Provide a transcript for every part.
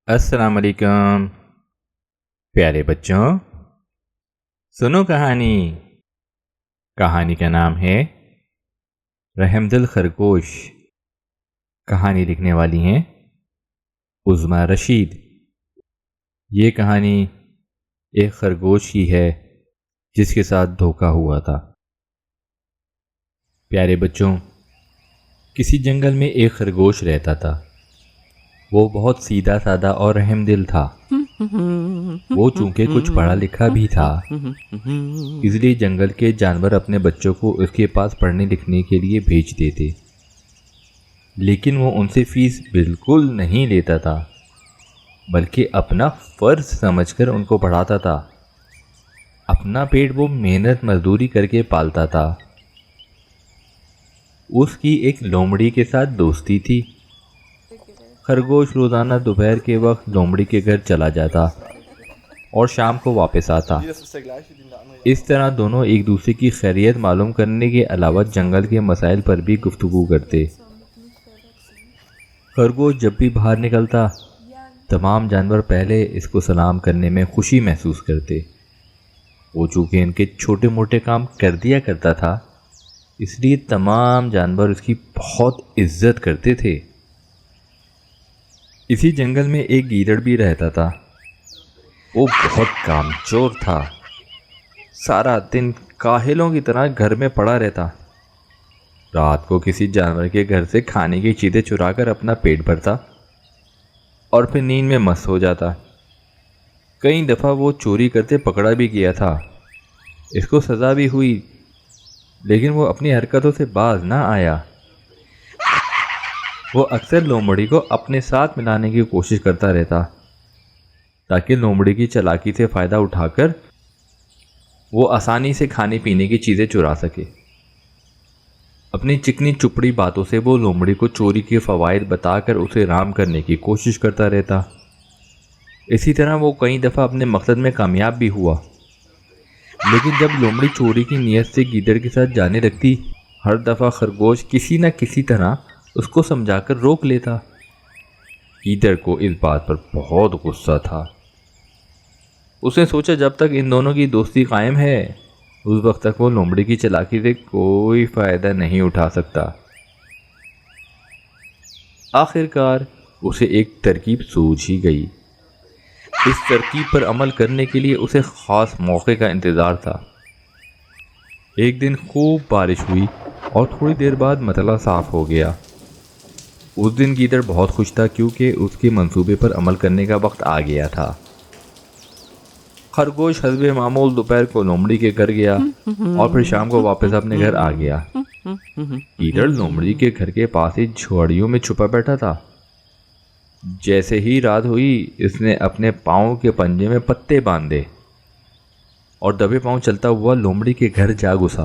السلام علیکم پیارے بچوں، سنو کہانی کا نام ہے رحم دل خرگوش۔ کہانی لکھنے والی ہیں عظمیٰ رشید۔ یہ کہانی ایک خرگوش کی ہے جس کے ساتھ دھوکہ ہوا تھا۔ پیارے بچوں، کسی جنگل میں ایک خرگوش رہتا تھا۔ وہ بہت سیدھا سادہ اور رحم دل تھا۔ وہ چونکہ کچھ پڑھا لکھا بھی تھا، اس لیے جنگل کے جانور اپنے بچوں کو اس کے پاس پڑھنے لکھنے کے لیے بھیج دیتے، لیکن وہ ان سے فیس بالکل نہیں لیتا تھا، بلکہ اپنا فرض سمجھ کر ان کو پڑھاتا تھا۔ اپنا پیٹ وہ محنت مزدوری کر کے پالتا تھا۔ اس کی ایک لومڑی کے ساتھ دوستی تھی۔ خرگوش روزانہ دوپہر کے وقت لومڑی کے گھر چلا جاتا اور شام کو واپس آتا۔ اس طرح دونوں ایک دوسرے کی خیریت معلوم کرنے کے علاوہ جنگل کے مسائل پر بھی گفتگو کرتے۔ خرگوش جب بھی باہر نکلتا، تمام جانور پہلے اس کو سلام کرنے میں خوشی محسوس کرتے۔ وہ چونکہ ان کے چھوٹے موٹے کام کر دیا کرتا تھا، اس لیے تمام جانور اس کی بہت عزت کرتے تھے۔ اسی جنگل میں ایک گیدڑ بھی رہتا تھا۔ وہ بہت کامچور تھا، سارا دن کاہلوں کی طرح گھر میں پڑا رہتا۔ رات کو کسی جانور کے گھر سے کھانے کی چیزیں چرا کر اپنا پیٹ بھرتا اور پھر نیند میں مست ہو جاتا۔ کئی دفعہ وہ چوری کرتے پکڑا بھی گیا تھا۔ اس کو سزا بھی ہوئی، لیکن وہ اپنی حرکتوں سے باز نہ آیا۔ وہ اکثر لومڑی کو اپنے ساتھ ملانے کی کوشش کرتا رہتا، تاکہ لومڑی کی چالاکی سے فائدہ اٹھا کر وہ آسانی سے کھانے پینے کی چیزیں چرا سکے۔ اپنی چکنی چپڑی باتوں سے وہ لومڑی کو چوری کے فوائد بتا کر اسے رام کرنے کی کوشش کرتا رہتا۔ اسی طرح وہ کئی دفعہ اپنے مقصد میں کامیاب بھی ہوا، لیکن جب لومڑی چوری کی نیت سے گیدڑ کے ساتھ جانے لگتی، ہر دفعہ خرگوش کسی نہ کسی طرح اس کو سمجھا کر روک لیتا۔ گیدڑ کو اس بات پر بہت غصہ تھا۔ اس نے سوچا جب تک ان دونوں کی دوستی قائم ہے، اس وقت تک وہ لومڑی کی چالاکی سے کوئی فائدہ نہیں اٹھا سکتا۔ آخر کار اسے ایک ترکیب سوجھ ہی گئی۔ اس ترکیب پر عمل کرنے کے لیے اسے خاص موقع کا انتظار تھا۔ ایک دن خوب بارش ہوئی اور تھوڑی دیر بعد مطلع صاف ہو گیا۔ اس دن گیدڑ بہت خوش تھا کیونکہ اس کے منصوبے پر عمل کرنے کا وقت آ گیا تھا۔ خرگوش حسب معمول دوپہر کو لومڑی کے گھر گیا اور پھر شام کو واپس اپنے گھر آ گیا۔ گیدڑ لومڑی کے گھر کے پاس ہی جھاڑیوں میں چھپا بیٹھا تھا۔ جیسے ہی رات ہوئی، اس نے اپنے پاؤں کے پنجے میں پتے باندھے اور دبے پاؤں چلتا ہوا لومڑی کے گھر جا گھسا۔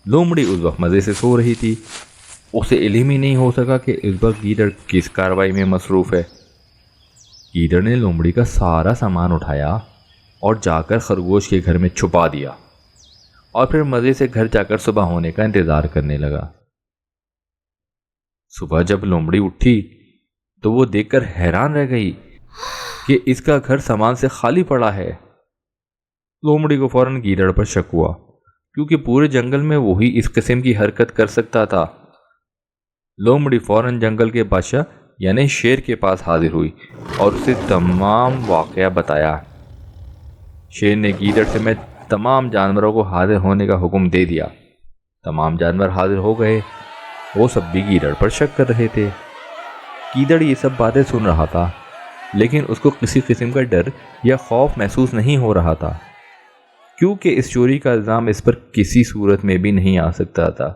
لومڑی اس وقت مزے سے سو رہی تھی۔ اسے علم ہی نہیں ہو سکا کہ اس وقت گیدڑ کس کارروائی میں مصروف ہے۔ گیدڑ نے لومڑی کا سارا سامان اٹھایا اور جا کر خرگوش کے گھر میں چھپا دیا، اور پھر مزے سے گھر جا کر صبح ہونے کا انتظار کرنے لگا۔ صبح جب لومڑی اٹھی تو وہ دیکھ کر حیران رہ گئی کہ اس کا گھر سامان سے خالی پڑا ہے۔ لومڑی کو فوراً گیدڑ پر شک ہوا، کیونکہ پورے جنگل میں وہی اس قسم کی حرکت کر سکتا تھا۔ لومڑی فوراً جنگل کے بادشاہ یعنی شیر کے پاس حاضر ہوئی اور اسے تمام واقعہ بتایا۔ شیر نے گیدڑ سے میں تمام جانوروں کو حاضر ہونے کا حکم دے دیا۔ تمام جانور حاضر ہو گئے۔ وہ سب بھی گیدڑ پر شک کر رہے تھے۔ گیدڑ یہ سب باتیں سن رہا تھا، لیکن اس کو کسی قسم کا ڈر یا خوف محسوس نہیں ہو رہا تھا، کیونکہ اس چوری کا الزام اس پر کسی صورت میں بھی نہیں آ سکتا تھا۔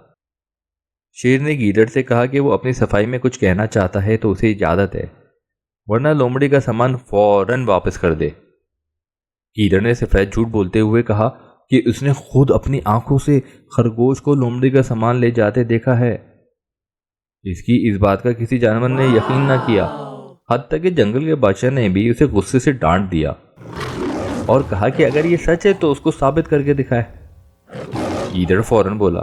شیر نے گیدڑ سے کہا کہ وہ اپنی صفائی میں کچھ کہنا چاہتا ہے تو اسے اجازت ہے، ورنہ لومڑی کا سامان فوراً واپس کر دے۔ گیدڑ نے سفید جھوٹ بولتے ہوئے کہا کہ اس نے خود اپنی آنکھوں سے خرگوش کو لومڑی کا سامان لے جاتے دیکھا ہے۔ اس کی اس بات کا کسی جانور نے یقین نہ کیا، حتیٰ کہ جنگل کے بادشاہ نے بھی اسے غصے سے ڈانٹ دیا اور کہا کہ اگر یہ سچ ہے تو اس کو ثابت کر کے دکھائے۔ گیدڑ فوراً بولا،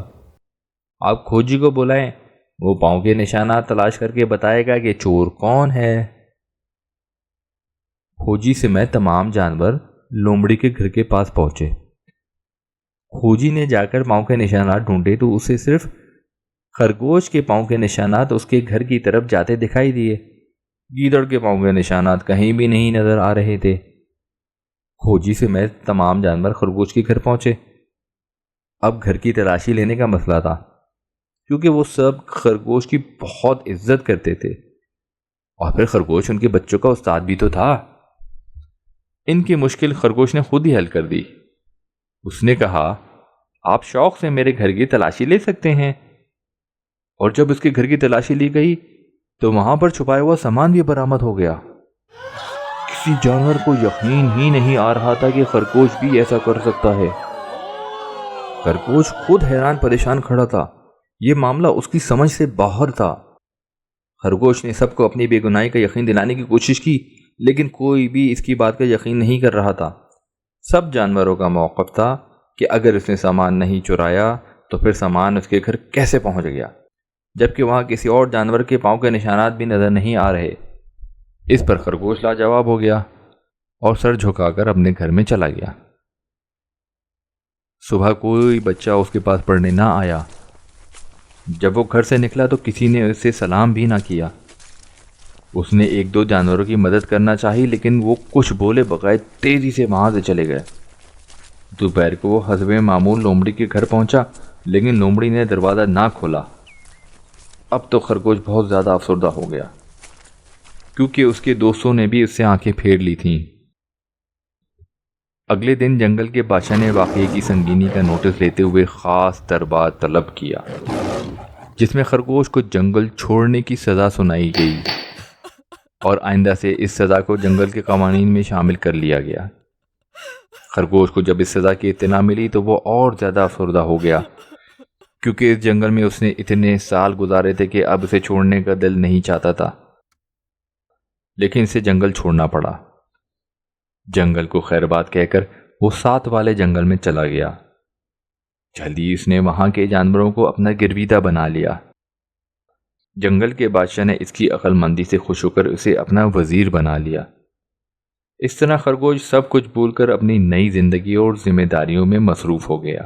آپ کھوجی کو بلائیں، وہ پاؤں کے نشانات تلاش کر کے بتائے گا کہ چور کون ہے۔ کھوجی سمیت تمام جانور لومڑی کے گھر کے پاس پہنچے۔ کھوجی نے جا کر پاؤں کے نشانات ڈھونڈے تو اسے صرف خرگوش کے پاؤں کے نشانات اس کے گھر کی طرف جاتے دکھائی دیے۔ گیدڑ کے پاؤں کے نشانات کہیں بھی نہیں نظر آ رہے تھے۔ کھوجی سمیت تمام جانور خرگوش کے گھر پہنچے۔ اب گھر کی تلاشی لینے کا مسئلہ تھا، کیونکہ وہ سب خرگوش کی بہت عزت کرتے تھے، اور پھر خرگوش ان کے بچوں کا استاد بھی تو تھا۔ ان کی مشکل خرگوش نے خود ہی حل کر دی۔ اس نے کہا، آپ شوق سے میرے گھر کی تلاشی لے سکتے ہیں۔ اور جب اس کے گھر کی تلاشی لی گئی تو وہاں پر چھپایا ہوا سامان بھی برآمد ہو گیا۔ کسی جانور کو یقین ہی نہیں آ رہا تھا کہ خرگوش بھی ایسا کر سکتا ہے۔ خرگوش خود حیران پریشان کھڑا تھا، یہ معاملہ اس کی سمجھ سے باہر تھا۔ خرگوش نے سب کو اپنی بے گناہی کا یقین دلانے کی کوشش کی، لیکن کوئی بھی اس کی بات کا یقین نہیں کر رہا تھا۔ سب جانوروں کا موقف تھا کہ اگر اس نے سامان نہیں چرایا تو پھر سامان اس کے گھر کیسے پہنچ گیا، جبکہ وہاں کسی اور جانور کے پاؤں کے نشانات بھی نظر نہیں آ رہے۔ اس پر خرگوش لاجواب ہو گیا اور سر جھکا کر اپنے گھر میں چلا گیا۔ صبح کوئی بچہ اس کے پاس پڑھنے نہ آیا۔ جب وہ گھر سے نکلا تو کسی نے اسے سلام بھی نہ کیا۔ اس نے ایک دو جانوروں کی مدد کرنا چاہی، لیکن وہ کچھ بولے بغیر تیزی سے وہاں سے چلے گئے۔ دوپہر کو وہ حسب معمول لومڑی کے گھر پہنچا، لیکن لومڑی نے دروازہ نہ کھولا۔ اب تو خرگوش بہت زیادہ افسردہ ہو گیا، کیونکہ اس کے دوستوں نے بھی اس سے آنکھیں پھیر لی تھیں۔ اگلے دن جنگل کے بادشاہ نے واقعے کی سنگینی کا نوٹس لیتے ہوئے خاص دربار طلب کیا، جس میں خرگوش کو جنگل چھوڑنے کی سزا سنائی گئی اور آئندہ سے اس سزا کو جنگل کے قوانین میں شامل کر لیا گیا۔ خرگوش کو جب اس سزا کی اطلاع ملی تو وہ اور زیادہ افسردہ ہو گیا، کیونکہ اس جنگل میں اس نے اتنے سال گزارے تھے کہ اب اسے چھوڑنے کا دل نہیں چاہتا تھا، لیکن اسے جنگل چھوڑنا پڑا۔ جنگل کو خیر بات کہہ کر وہ ساتھ والے جنگل میں چلا گیا۔ جلدی اس نے وہاں کے جانوروں کو اپنا گرویدہ بنا لیا۔ جنگل کے بادشاہ نے اس کی عقل مندی سے خوش ہو کر اسے اپنا وزیر بنا لیا۔ اس طرح خرگوش سب کچھ بھول کر اپنی نئی زندگی اور ذمہ داریوں میں مصروف ہو گیا۔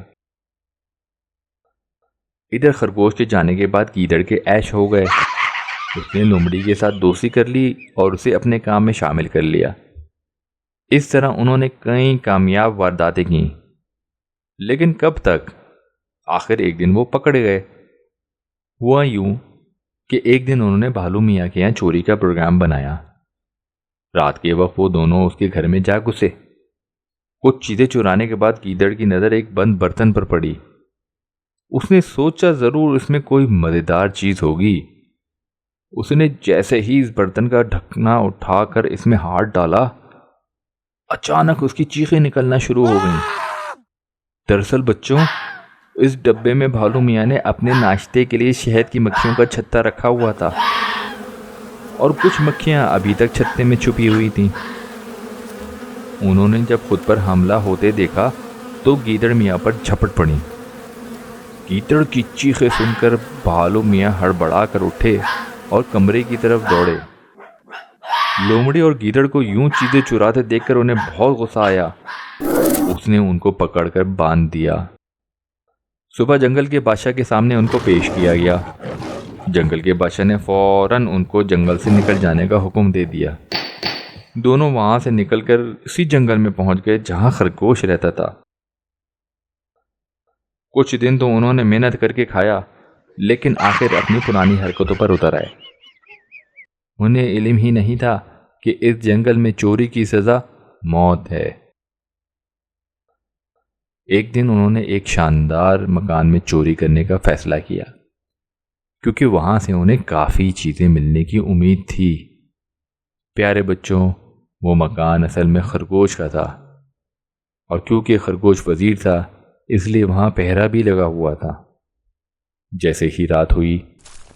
ادھر خرگوش کے جانے کے بعد گیدڑ کے عیش ہو گئے۔ اس نے لومڑی کے ساتھ دوستی کر لی اور اسے اپنے کام میں شامل کر لیا۔ اس طرح انہوں نے کئی کامیاب وارداتیں کیں، لیکن کب تک؟ آخر ایک دن وہ پکڑے گئے۔ ہوا یوں کہ ایک دن انہوں نے بھالو میاں کے یہاں چوری کا پروگرام بنایا۔ رات کے وقت وہ دونوں اس کے گھر میں جا گھسے۔ کچھ چیزیں چرانے کے بعد گیدڑ کی نظر ایک بند برتن پر پڑی۔ اس نے سوچا ضرور اس میں کوئی مزیدار چیز ہوگی۔ اس نے جیسے ہی اس برتن کا ڈھکنا اٹھا کر اس میں ہاتھ ڈالا، اچانک اس کی چیخیں نکلنا شروع ہو گئیں۔ دراصل بچوں، اس ڈبے میں بھالو میاں نے اپنے ناشتے کے لیے شہد کی مکھیوں کا چھتا رکھا ہوا تھا، اور کچھ مکھیاں ابھی تک چھتے میں چھپی ہوئی تھیں۔ انہوں نے جب خود پر حملہ ہوتے دیکھا تو گیدڑ میاں پر جھپٹ پڑی۔ گیدڑ کی چیخیں سن کر بھالو میاں ہڑبڑا کر اٹھے اور کمرے کی طرف دوڑے۔ لومڑی اور گیدڑ کو یوں چیزیں چراتے دیکھ کر انہیں بہت غصہ آیا۔ اس نے ان کو پکڑ کر باندھ دیا۔ صبح جنگل کے بادشاہ کے سامنے ان کو پیش کیا گیا۔ جنگل کے بادشاہ نے فوراً ان کو جنگل سے نکل جانے کا حکم دے دیا۔ دونوں وہاں سے نکل کر اسی جنگل میں پہنچ گئے جہاں خرگوش رہتا تھا۔ کچھ دن تو انہوں نے محنت کر کے کھایا، لیکن آخر اپنی پرانی حرکتوں پر اتر آئے۔ انہیں علم ہی نہیں تھا کہ اس جنگل میں چوری کی سزا موت ہے۔ ایک دن انہوں نے ایک شاندار مکان میں چوری کرنے کا فیصلہ کیا، کیونکہ وہاں سے انہیں کافی چیزیں ملنے کی امید تھی۔ پیارے بچوں، وہ مکان اصل میں خرگوش کا تھا، اور کیونکہ خرگوش وزیر تھا اس لیے وہاں پہرا بھی لگا ہوا تھا۔ جیسے ہی رات ہوئی،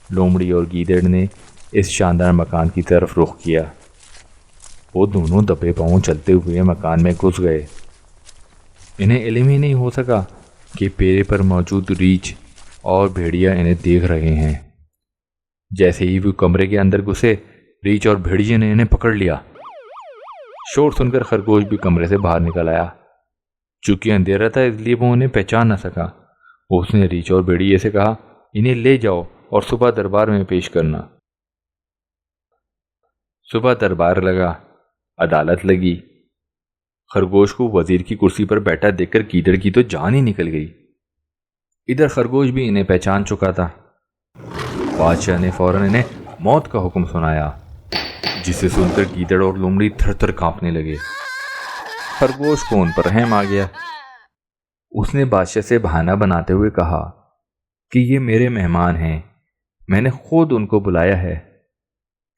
لومڑی اور گیدڑ نے اس شاندار مکان کی طرف رخ کیا۔ وہ دونوں دبے پاؤں چلتے ہوئے مکان میں گھس گئے۔ انہیں علم ہی نہیں ہو سکا کہ پیرے پر موجود ریچھ اور بھیڑیا انہیں دیکھ رہے ہیں۔ جیسے ہی وہ کمرے کے اندر گھسے، ریچھ اور بھیڑیے نے انہیں پکڑ لیا۔ شور سن کر خرگوش بھی کمرے سے باہر نکل آیا۔ چونکہ اندھیرا تھا اس لیے وہ انہیں پہچان نہ سکا۔ اس نے ریچھ اور بھیڑیے سے کہا، انہیں لے جاؤ اور صبح دربار میں پیش کرنا۔ صبح دربار لگا، عدالت لگی۔ خرگوش کو وزیر کی کرسی پر بیٹھا دیکھ کر گیدڑ کی تو جان ہی نکل گئی۔ ادھر خرگوش بھی انہیں پہچان چکا تھا۔ بادشاہ نے فوراً انہیں موت کا حکم سنایا، جسے سن کر گیدڑ اور لومڑی تھر تھر کانپنے لگے۔ خرگوش کو ان پر رحم آ گیا۔ اس نے بادشاہ سے بہانہ بناتے ہوئے کہا کہ یہ میرے مہمان ہیں، میں نے خود ان کو بلایا ہے،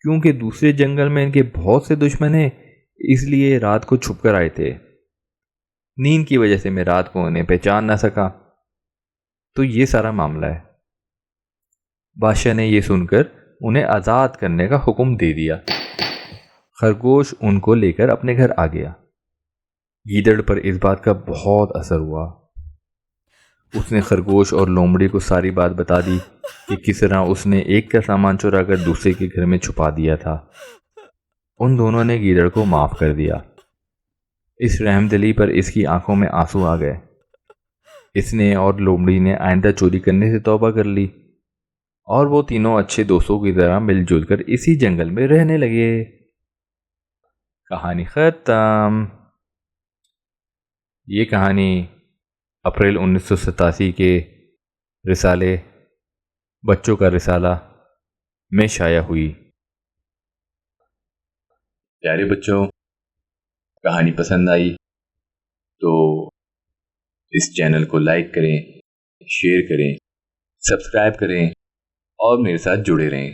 کیونکہ دوسرے جنگل میں ان کے بہت سے دشمن ہیں، اس لیے رات کو چھپ کر آئے تھے۔ نیند کی وجہ سے میں رات کو انہیں پہچان نہ سکا، تو یہ سارا معاملہ ہے۔ بادشاہ نے یہ سن کر انہیں آزاد کرنے کا حکم دے دیا۔ خرگوش ان کو لے کر اپنے گھر آ گیا۔ گیدڑ پر اس بات کا بہت اثر ہوا۔ اس نے خرگوش اور لومڑی کو ساری بات بتا دی کہ کس طرح اس نے ایک کا سامان چرا کر دوسرے کے گھر میں چھپا دیا تھا۔ ان دونوں نے گیدڑ کو معاف کر دیا۔ اس رحم دلی پر اس کی آنکھوں میں آنسو آ گئے۔ اس نے اور لومڑی نے آئندہ چوری کرنے سے توبہ کر لی، اور وہ تینوں اچھے دوستوں کی طرح مل جل کر اسی جنگل میں رہنے لگے۔ کہانی ختم۔ یہ کہانی اپریل 1987 کے رسالے بچوں کا رسالہ میں شائع ہوئی۔ پیارے بچوں، کہانی پسند آئی تو اس چینل کو لائک کریں، شیئر کریں، سبسکرائب کریں اور میرے ساتھ جڑے رہیں۔